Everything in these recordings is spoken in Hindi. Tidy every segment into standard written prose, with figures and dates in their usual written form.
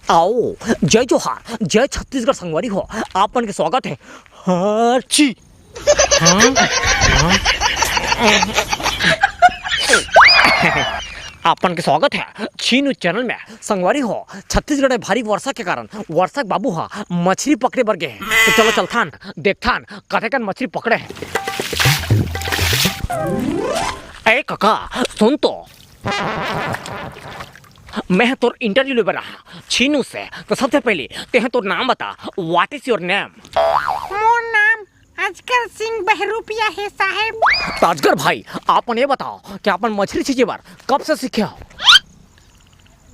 आओ, जय जोहार, जय छत्तीसगढ़ संगवारी हो। आपन के स्वागत है। हाची। आपन के स्वागत है छी न्यूज चैनल में। संगवारी हो, छत्तीसगढ़ में भारी वर्षा के कारण वर्षक बाबू हा मछली पकड़े बर गए हैं। तो चलो चलथान देखथान कथेकन मछली पकड़े हैं। ए काका सुन तो, मैं तोर इंटरव्यू ले रहा छीनू से। तो सबसे पहले ते तोर नाम बता। What is your name? मोर नाम अजगर सिंह बहरूपिया है साहेब। ताजगर भाई, आपन ये बताओ कि आपन मछली छींचे बार कब से सीखे हो?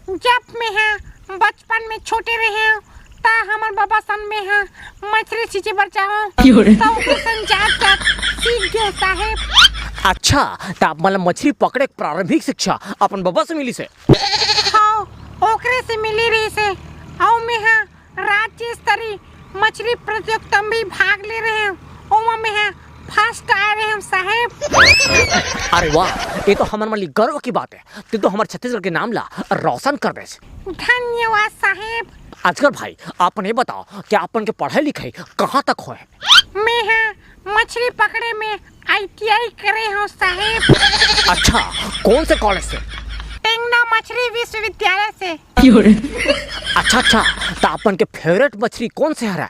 जब मैं है बचपन में छोटे रहे ता हमर बाबा सन में है मछली छींचे बर चाहो तो संजात सीख गयो साहेब। अच्छा, तो आप मतलब मछली पकड़े प्रारंभिक शिक्षा अपन बाबा से मिली से? हाँ, ओकरे से मिली रही से। आओ मैं है राज्य स्तरीय मछली प्रतियोगिता में भी भाग ले रहे हैं। ओमा में है फर्स्ट आए रहे हम साहेब। अरे वाह, ये तो हमारे लिए गर्व की बात है। तू तो हमारे छत्तीसगढ़ के नाम ला रोशन कर दे। धन्यवाद साहेब। अजगर भाई, आपन ये बताओ कि आपन के पढ़ाई लिखाई कहाँ तक हो है? मैं है मछली पकड़े में ITI करे हूँ साहेब। अच्छा, कौन से कॉलेज से? टेंगना मछली विश्वविद्यालय से। अच्छा, तो आपन के फेवरेट मछली कौन से है?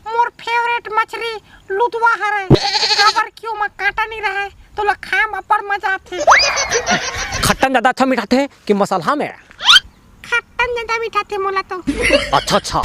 मोर फेवरेट मछली लुदवा हरे। काबर क्यों मैं काटा नहीं रहा है तो ला खाए में बड़ मजा आथे। खट्टन ज्यादा अच्छा मीठा थे कि मसाला में? खट्टन ज्यादा मीठा थे मोला तो। अच्छा।